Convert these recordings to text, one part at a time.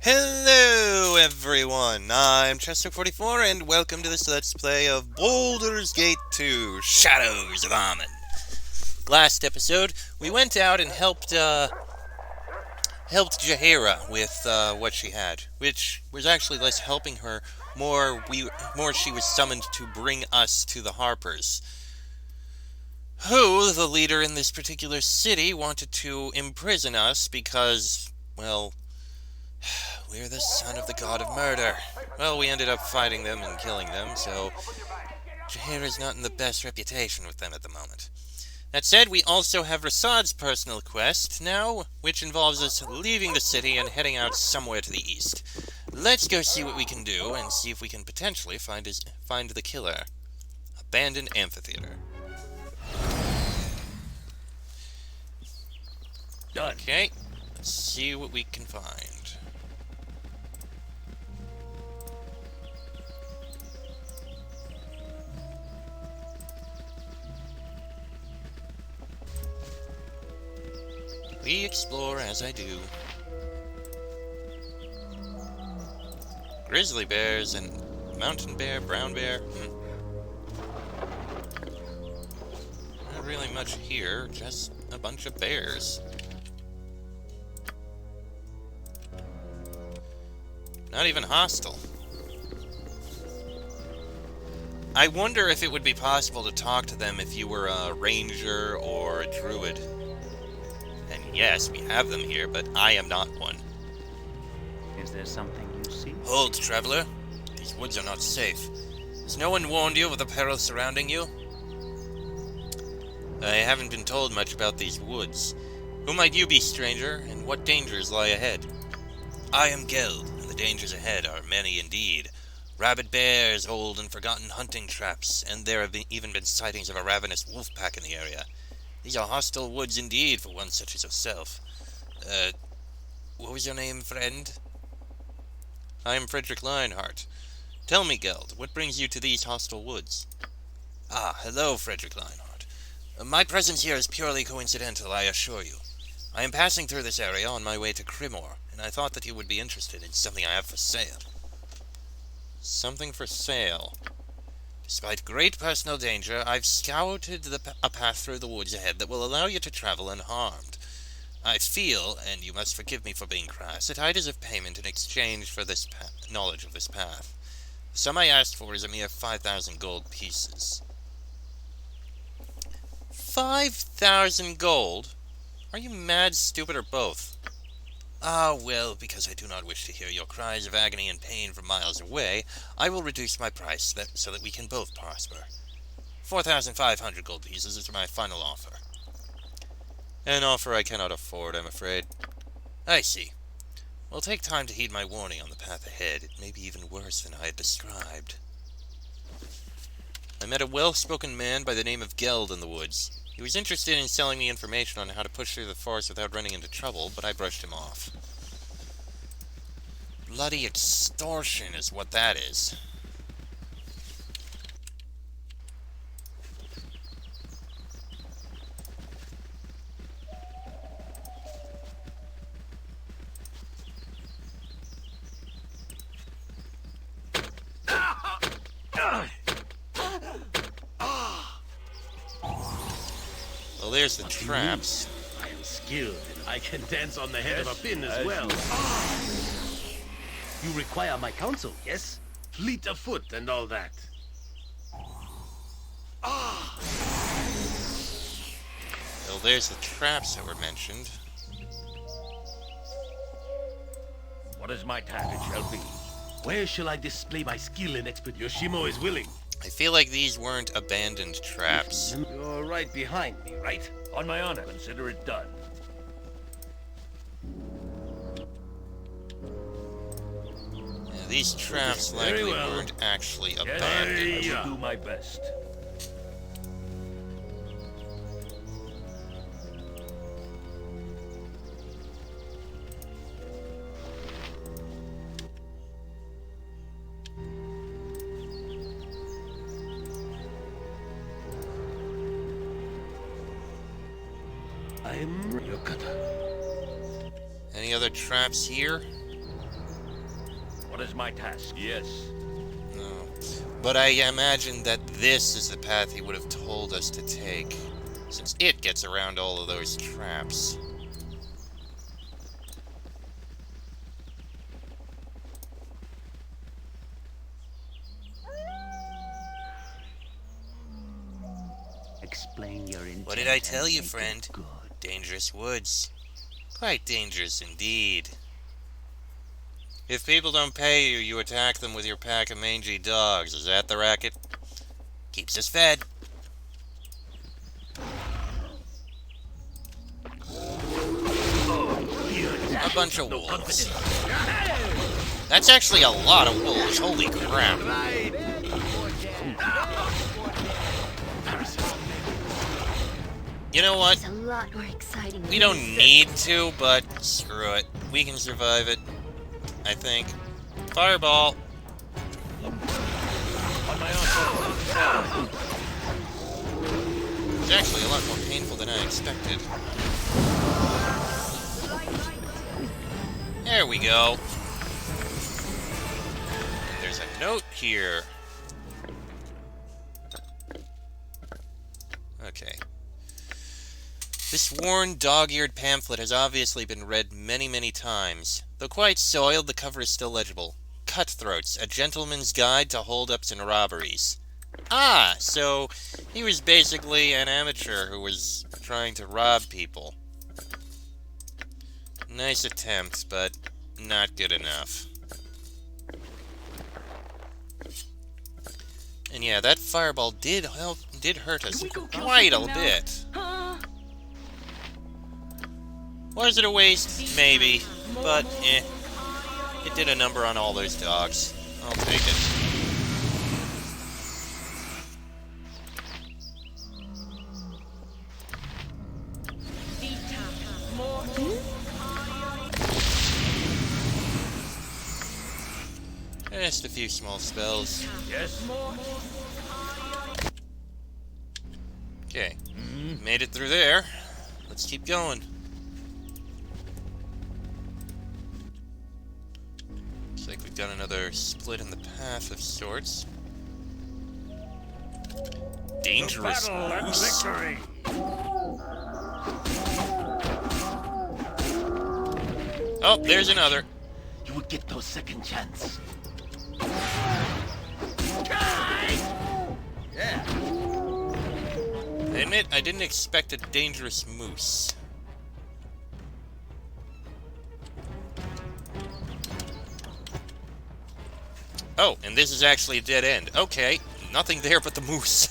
Hello everyone, I'm Chester44 and welcome to this Let's Play of Baldur's Gate 2, Shadows of Amen. Last episode, we went out and helped Jaheira with what she had, which was actually less helping her, more she was summoned to bring us to the Harpers, who, the leader in this particular city, wanted to imprison us because, well, we're the son of the god of murder. Well, we ended up fighting them and killing them, so Jaheira's not in the best reputation with them at the moment. That said, we also have Rasaad's personal quest now, which involves us leaving the city and heading out somewhere to the east. Let's go see what we can do and see if we can potentially find the killer. Abandoned amphitheater. Done. Okay, let's see what we can find. We explore as I do. Grizzly bears and mountain bear, brown bear. Not really much here, just a bunch of bears. Not even hostile. I wonder if it would be possible to talk to them if you were a ranger or a druid. And yes, we have them here, but I am not one. Is there something you see? Hold, traveler. These woods are not safe. Has no one warned you of the peril surrounding you? I haven't been told much about these woods. Who might you be, stranger, and what dangers lie ahead? I am Geld, and the dangers ahead are many indeed. Rabid bears, old and forgotten hunting traps, and there have even been sightings of a ravenous wolf pack in the area. These are hostile woods indeed for one such as yourself. What was your name, friend? I am Frederick Lionheart. Tell me, Geld, what brings you to these hostile woods? Ah, hello, Frederick Lionheart. My presence here is purely coincidental, I assure you. I am passing through this area on my way to Crimor, and I thought that you would be interested in something I have for sale. Something for sale. Despite great personal danger, I've scouted a path through the woods ahead that will allow you to travel unharmed. I feel, and you must forgive me for being crass, that I deserve payment in exchange for this knowledge of this path. The sum I asked for is a mere 5,000 gold pieces. 5,000 gold? Are you mad, stupid, or both? Ah, well, because I do not wish to hear your cries of agony and pain from miles away, I will reduce my price so that we can both prosper. 4,500 gold pieces is my final offer. An offer I cannot afford, I'm afraid. I see. Well, take time to heed my warning on the path ahead. It may be even worse than I had described. I met a well-spoken man by the name of Geld in the woods. He was interested in selling me information on how to push through the forest without running into trouble, but I brushed him off. Bloody extortion is what that is. Well, there's the traps. I am skilled, and I can dance on the head of a pin as well. You require my counsel, yes? Fleet of foot and all that. Well, there's the traps that were mentioned. What is my task? It shall be. Where shall I display my skill and expert? Yoshimo is willing. I feel like these weren't abandoned traps. You're right behind me, right? On my honor, consider it done. Yeah, these traps likely weren't actually abandoned. I will do my best. I'm Yokata. Any other traps here? What is my task? Yes. No. But I imagine that this is the path he would have told us to take, since it gets around all of those traps. Explain your intent. What did I tell and you, make it friend? Good. Dangerous woods. Quite dangerous indeed. If people don't pay you, you attack them with your pack of mangy dogs. Is that the racket? Keeps us fed. A bunch of wolves. That's actually a lot of wolves. Holy crap. You know what? It's a lot more exciting. We don't need to, but screw it. We can survive it. I think. Fireball. On my own. It's actually a lot more painful than I expected. There we go. And there's a note here. Okay. This worn, dog-eared pamphlet has obviously been read many, many times. Though quite soiled, the cover is still legible. Cutthroats, a gentleman's guide to holdups and robberies. Ah, so he was basically an amateur who was trying to rob people. Nice attempt, but not good enough. And yeah, that fireball did hurt us quite a bit. Was it a waste? Maybe. But, it did a number on all those dogs. I'll take it. Just a few small spells. Yes. Okay. Made it through there. Let's keep going. Looks like we've got another split in the path of sorts. Dangerous moose. Victory. Oh, there's another. You would get those second chance. Yeah. I admit, I didn't expect a dangerous moose. Oh, and this is actually a dead end. Okay, nothing there but the moose.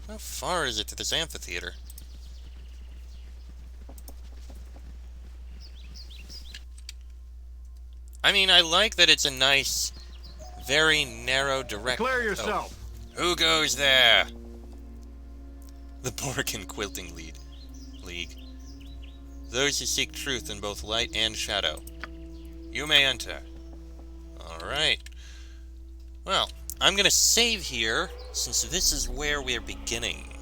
How far is it to this amphitheater? I mean, I like that it's a nice, very narrow direct... Declare yourself. Oh. Who goes there? The Borkin Quilting League. Those who seek truth in both light and shadow. You may enter. Alright. Well, I'm gonna save here, since this is where we're beginning.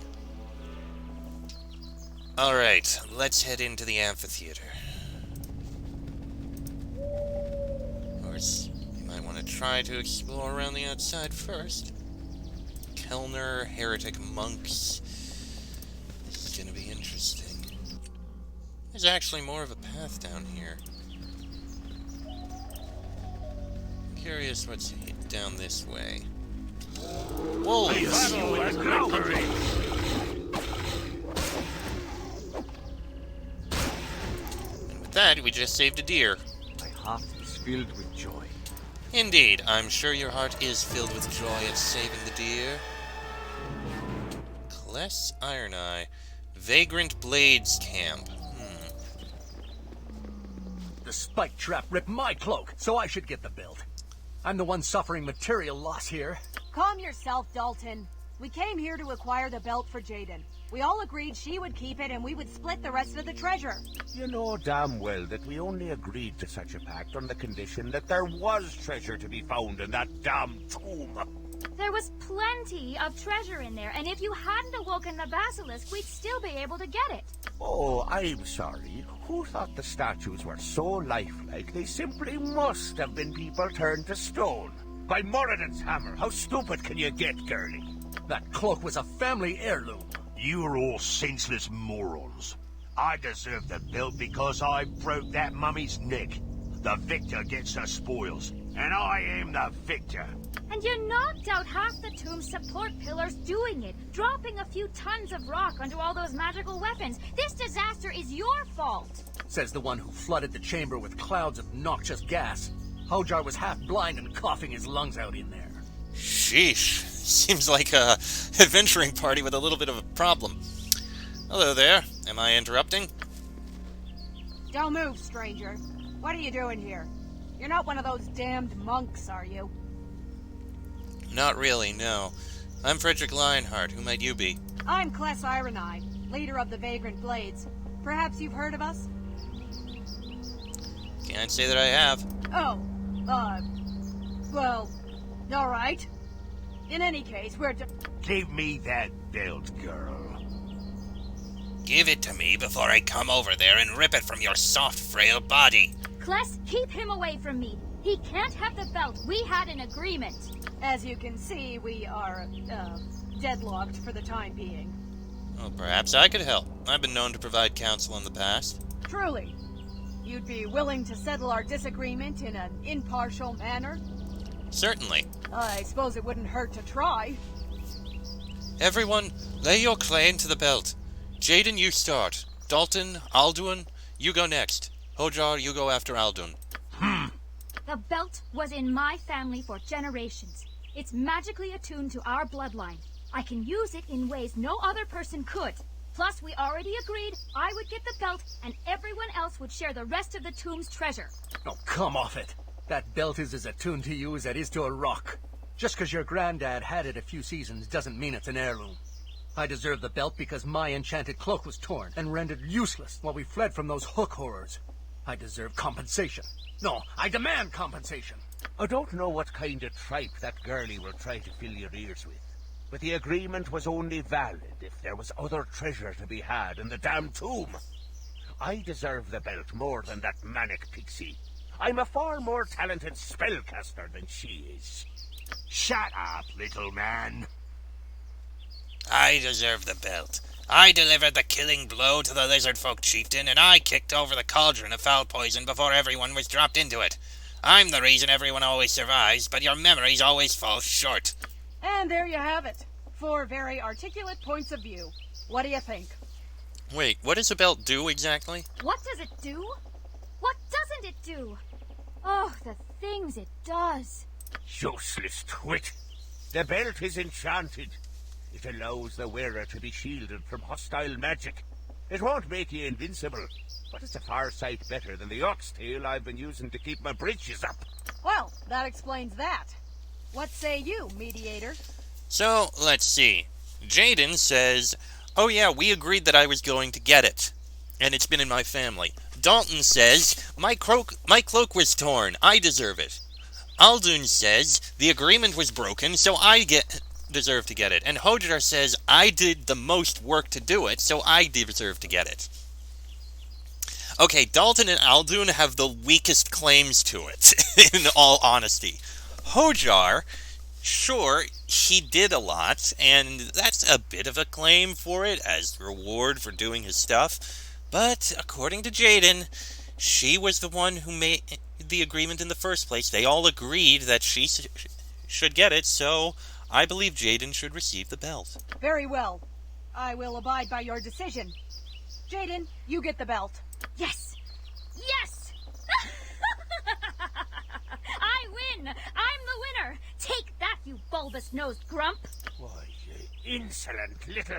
Alright, let's head into the amphitheater. Of course, you might want to try to explore around the outside first. Kellner, heretic monks. This is gonna be interesting. There's actually more of a path down here. I'm curious what's down this way. Wolves! And with that, we just saved a deer. My heart is filled with joy. Indeed, I'm sure your heart is filled with joy at saving the deer. Kless Iron Eye. Vagrant Blades Camp. The spike trap ripped my cloak, so I should get the build. I'm the one suffering material loss here. Calm yourself, Dalton. We came here to acquire the belt for Jaden. We all agreed she would keep it and we would split the rest of the treasure. You know damn well that we only agreed to such a pact on the condition that there was treasure to be found in that damn tomb. There was plenty of treasure in there, and if you hadn't awoken the basilisk, we'd still be able to get it. Oh, I'm sorry. Who thought the statues were so lifelike they simply must have been people turned to stone? By Moradin's hammer, how stupid can you get, girlie? That cloak was a family heirloom. You're all senseless morons. I deserve the belt because I broke that mummy's neck. The victor gets the spoils, and I am the victor. And you knocked out half the tomb's support pillars doing it, dropping a few tons of rock onto all those magical weapons. This disaster is your fault. Says the one who flooded the chamber with clouds of noxious gas. Hojar was half blind and coughing his lungs out in there. Sheesh. Seems like a adventuring party with a little bit of a problem. Hello there. Am I interrupting? Don't move, stranger. What are you doing here? You're not one of those damned monks, are you? Not really, no. I'm Frederick Lionheart. Who might you be? I'm Kless Ironide, leader of the Vagrant Blades. Perhaps you've heard of us? Can't say that I have. Oh, well, alright. In any case, we're Give me that belt, girl. Give it to me before I come over there and rip it from your soft, frail body. Kless, keep him away from me. He can't have the belt. We had an agreement. As you can see, we are, deadlocked for the time being. Well, perhaps I could help. I've been known to provide counsel in the past. Truly. You'd be willing to settle our disagreement in an impartial manner? Certainly. I suppose it wouldn't hurt to try. Everyone, lay your claim to the belt. Jaden, you start. Dalton, Alduin, you go next. Hojar, you go after Aldun. The belt was in my family for generations. It's magically attuned to our bloodline. I can use it in ways no other person could. Plus, we already agreed I would get the belt and everyone else would share the rest of the tomb's treasure. Oh, come off it. That belt is as attuned to you as it is to a rock. Just because your granddad had it a few seasons doesn't mean it's an heirloom. I deserve the belt because my enchanted cloak was torn and rendered useless while we fled from those hook horrors. I deserve compensation. No, I demand compensation. I don't know what kind of tripe that girlie will try to fill your ears with, but the agreement was only valid if there was other treasure to be had in the damn tomb. I deserve the belt more than that manic pixie. I'm a far more talented spellcaster than she is. Shut up, little man. I deserve the belt. I delivered the killing blow to the lizard folk chieftain, and I kicked over the cauldron of foul poison before everyone was dropped into it. I'm the reason everyone always survives, but your memories always fall short. And there you have it. 4 very articulate points of view. What do you think? Wait, what does the belt do exactly? What does it do? What doesn't it do? Oh, the things it does. Useless twit. The belt is enchanted. It allows the wearer to be shielded from hostile magic. It won't make you invincible, but it's a far sight better than the oxtail I've been using to keep my bridges up. Well, that explains that. What say you, mediator? So, let's see. Jaden says, oh yeah, we agreed that I was going to get it, and it's been in my family. Dalton says, my cloak was torn, I deserve it. Aldun says, the agreement was broken, so I deserve to get it. And Hojar says, I did the most work to do it, so I deserve to get it. Okay, Dalton and Aldun have the weakest claims to it, in all honesty. Hojar, sure, he did a lot, and that's a bit of a claim for it as reward for doing his stuff. But, according to Jaden, she was the one who made the agreement in the first place. They all agreed that she should get it, so I believe Jaden should receive the belt. Very well. I will abide by your decision. Jaden, you get the belt. Yes! Yes! I win! I'm the winner! Take that, you bulbous-nosed grump! Why, you insolent little...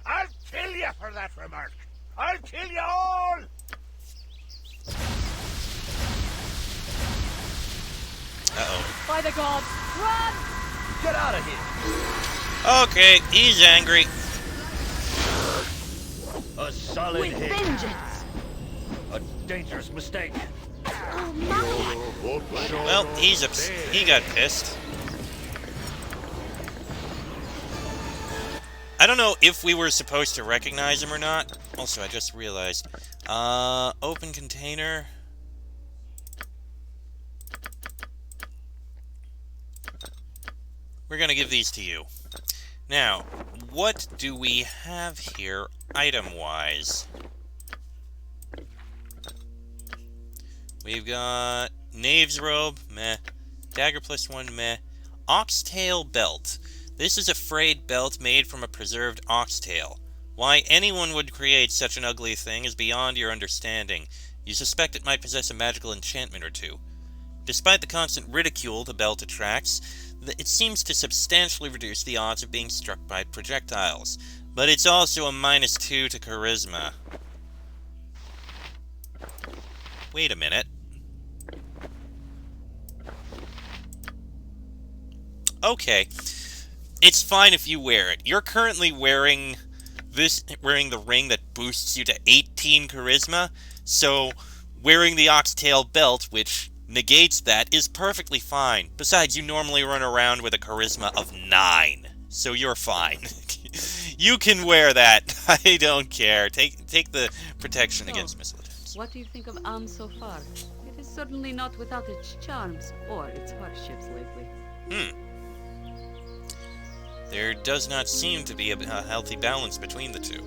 I'll kill you for that remark. I'll kill you all! Uh-oh. By the gods, run! Get out of here! Okay, he's angry. A solid With hit. vengeance! A dangerous mistake. Oh, my! Well, he got pissed. I don't know if we were supposed to recognize him or not. Also, I just realized. Open container. We're gonna give these to you. Now, what do we have here item-wise? We've got Knave's Robe, meh. Dagger +1, meh. Oxtail Belt. This is a frayed belt made from a preserved oxtail. Why anyone would create such an ugly thing is beyond your understanding. You suspect it might possess a magical enchantment or two. Despite the constant ridicule the belt attracts, it seems to substantially reduce the odds of being struck by projectiles. But it's also a -2 to charisma. Wait a minute. Okay. It's fine if you wear it. You're currently wearing the ring that boosts you to 18 charisma, so wearing the oxtail belt, which negates that, is perfectly fine. Besides, you normally run around with a charisma of 9, so you're fine. You can wear that. I don't care. Take the protection against missile attacks. What do you think of Anne so far? It is certainly not without its charms or its hardships lately. There does not seem to be a healthy balance between the two.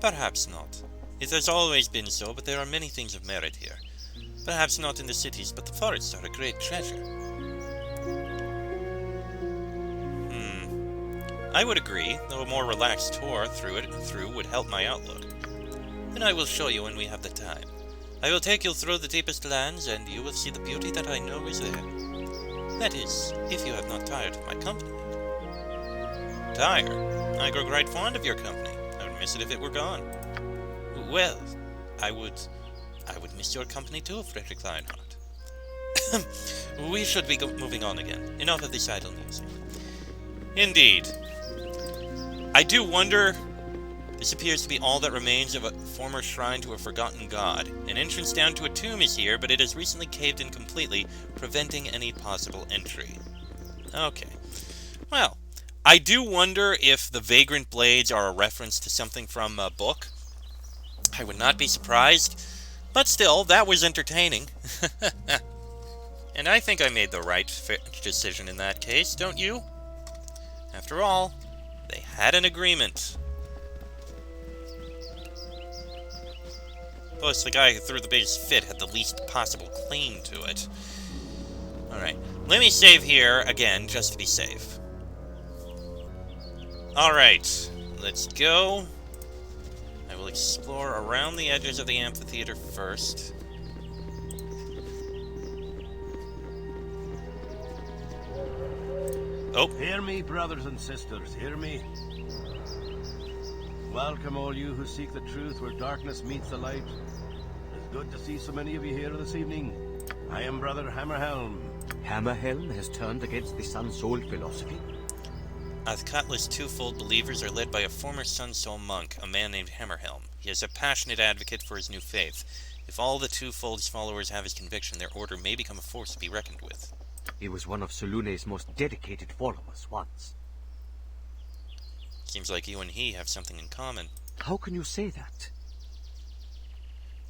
Perhaps not. It has always been so, but there are many things of merit here. Perhaps not in the cities, but the forests are a great treasure. I would agree, though a more relaxed tour through would help my outlook. And I will show you when we have the time. I will take you through the deepest lands, and you will see the beauty that I know is there. That is, if you have not tired of my company. Tired? I grow quite fond of your company. I would miss it if it were gone. Well, I would miss your company too, Frederick Lionheart. We should be moving on again. Enough of this idle music. Indeed. I do wonder... This appears to be all that remains of a former shrine to a forgotten god. An entrance down to a tomb is here, but it has recently caved in completely, preventing any possible entry. Okay. Well, I do wonder if the Vagrant blades are a reference to something from a book. I would not be surprised. But still, that was entertaining. And I think I made the right decision in that case, don't you? After all, they had an agreement. Plus, the guy who threw the biggest fit had the least possible claim to it. Alright, let me save here again, just to be safe. Alright, let's go. I will explore around the edges of the amphitheater first. Oh. Hear me, brothers and sisters, hear me. Welcome all you who seek the truth where darkness meets the light. It's good to see so many of you here this evening. I am Brother Hammerhelm. Hammerhelm has turned against the Sun Soul philosophy? Athkatla's twofold believers are led by a former Sun Soul monk, a man named Hammerhelm. He is a passionate advocate for his new faith. If all the twofold's followers have his conviction, their order may become a force to be reckoned with. He was one of Solune's most dedicated followers once. Seems like you and he have something in common. How can you say that?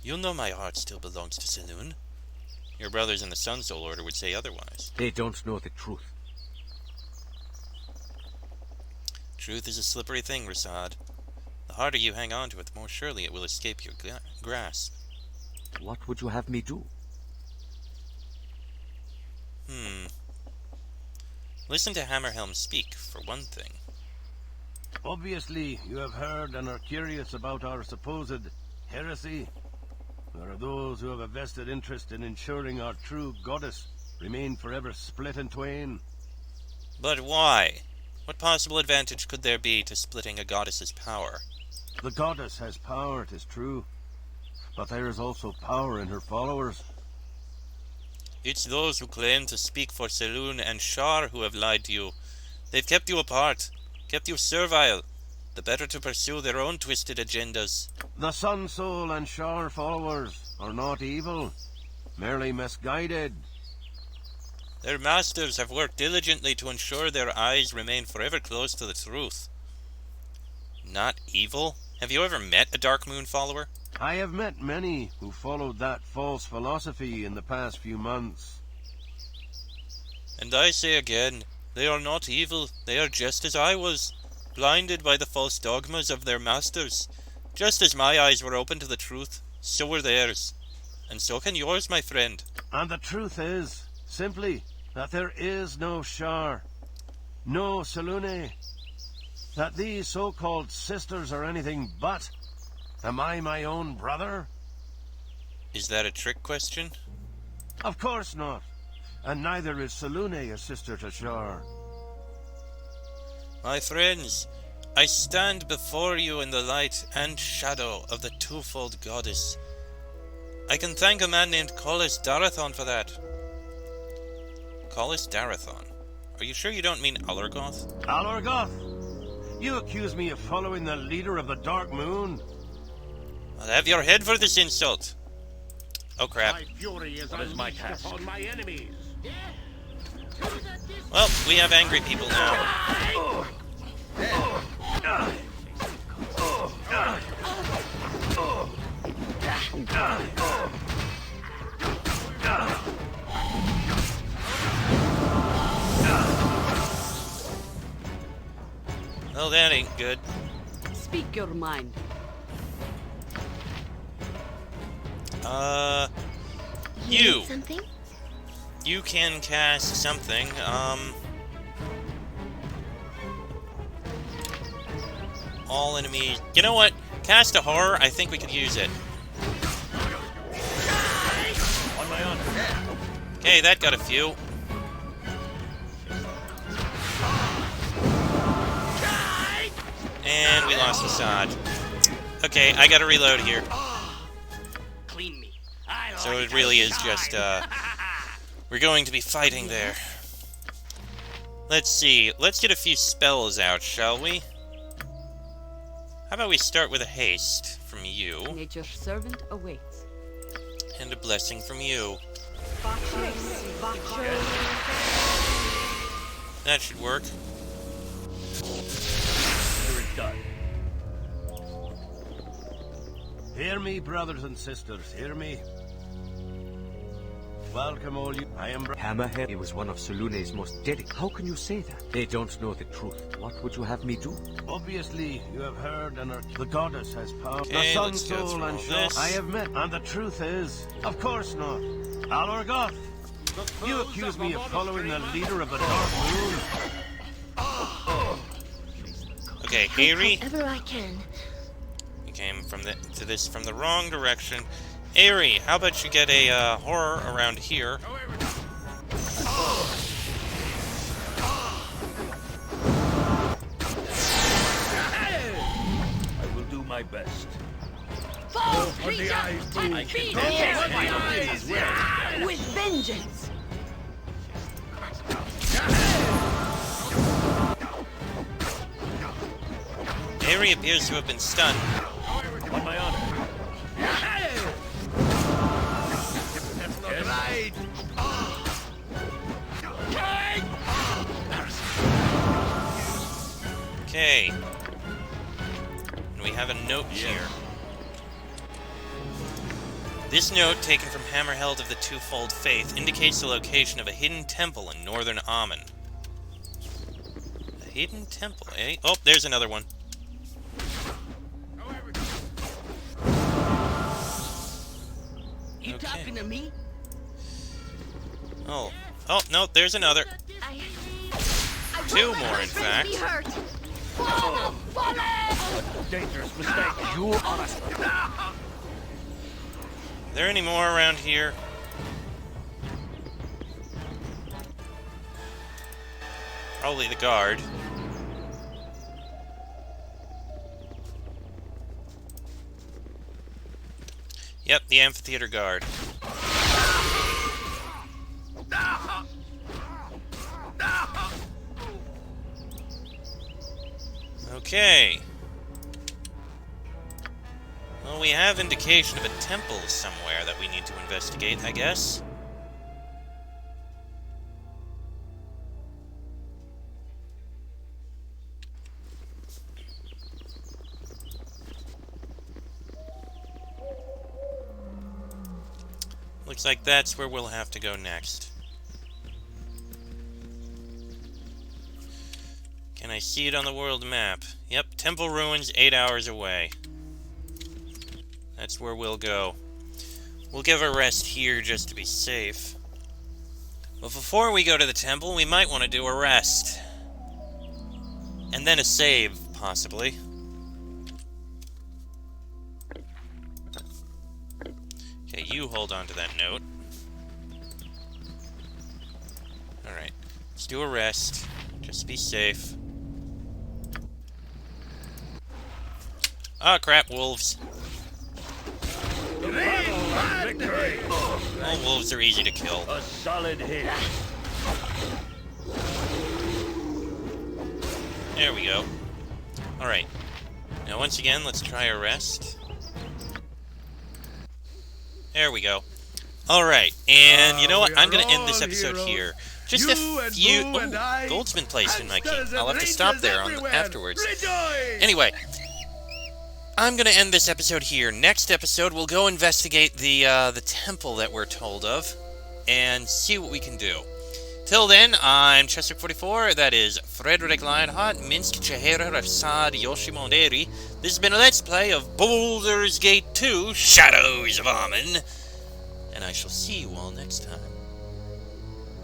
You know my heart still belongs to Selûne. Your brothers in the Sun Soul Order would say otherwise. They don't know the truth. Truth is a slippery thing, Rasaad. The harder you hang on to it, the more surely it will escape your grasp. What would you have me do? Listen to Hammerhelm speak, for one thing. Obviously, you have heard and are curious about our supposed heresy. There are those who have a vested interest in ensuring our true goddess remain forever split in twain. But why? What possible advantage could there be to splitting a goddess's power? The goddess has power, it is true. But there is also power in her followers. It's those who claim to speak for Selûne and Shar who have lied to you. They've kept you apart, kept you servile, the better to pursue their own twisted agendas. The Sun Soul and Shar followers are not evil, merely misguided. Their masters have worked diligently to ensure their eyes remain forever close to the truth. Not evil? Have you ever met a Dark Moon follower? I have met many who followed that false philosophy in the past few months. And I say again, they are not evil. They are just as I was, blinded by the false dogmas of their masters. Just as my eyes were open to the truth, so were theirs. And so can yours, my friend. And the truth is, simply, that there is no Shar, no Selune, that these so-called sisters are anything but. Am I my own brother? Is that a trick question? Of course not. And neither is Selune a sister to Shar. My friends, I stand before you in the light and shadow of the twofold goddess. I can thank a man named Collis Darathon for that. Collis Darathon? Are you sure you don't mean Allergoth? Allergoth? You accuse me of following the leader of the Dark Moon? I'll have your head for this insult. Oh crap. My fury is unleashed upon my enemies. Well, we have angry people now. Well, that ain't good. Speak your mind. You. Need something? You can cast something, all enemies... You know what? Cast a horror, I think we could use it. On my honor. Okay, that got a few. And we lost Rasaad. Okay, I gotta reload here. Clean me. So it really is just, we're going to be fighting there. Let's see. Let's get a few spells out, shall we? How about we start with a haste from you, Nature's servant awaits. and a blessing from you. That should work. Done. Hear me, brothers and sisters, hear me. Welcome all you... I am... Hammerhelm, he was one of Selune's most dedicated. How can you say that? They don't know the truth. What would you have me do? Obviously, you have heard and are... The goddess has power. Okay, The sun, let's go soul, through and all Shar. this. I have met, and the truth is... Of course not. Allergoth, you accuse me of following the leader of the Dark Moon. Okay, Aerie, However I can. you came from the wrong direction. Aerie, how about you get a horror around here? I will do my best. Fall, On the eyes, move. and feed Go the on the eyes. with vengeance. Aerie appears to have been stunned. On my honor. Right. Okay. And we have a note here. This note, taken from Hammerhelm of the Twofold Faith, indicates the location of a hidden temple in northern Amun. A hidden temple, eh? Oh, there's another one. You Okay. talking to me? Oh. Oh, no, there's another. I Two won't let more, my in friends be fact. hurt. Fall! Dangerous mistake. You are a... Are there any more around here? Probably the guard. Yep, the amphitheater guard. Okay. Well, we have indication of a temple somewhere that we need to investigate, I guess. Looks like that's where we'll have to go next. Can I see it on the world map? Yep, Temple Ruins, 8 hours away. That's where we'll go. We'll give a rest here just to be safe. But before we go to the temple, we might want to do a rest. And then a save, possibly. Okay, you hold on to that note. Alright, let's do a rest. Just be safe. Ah, crap, wolves. All wolves are easy to kill. A solid hit. There we go. Alright. Now once again, let's try a rest. There we go. Alright, and you know what? I'm gonna end this episode here. Just a few... Ooh, Goldsman placed in my key. I'll have to stop there afterwards. Anyway, I'm gonna end this episode here. Next episode, we'll go investigate the temple that we're told of, and see what we can do. Till then, I'm Chester44, that is Frederick Lionheart, Minsk Chehera Rasaad Yoshimonderi. This has been a Let's Play of Baldur's Gate 2, Shadows of Amen, and I shall see you all next time.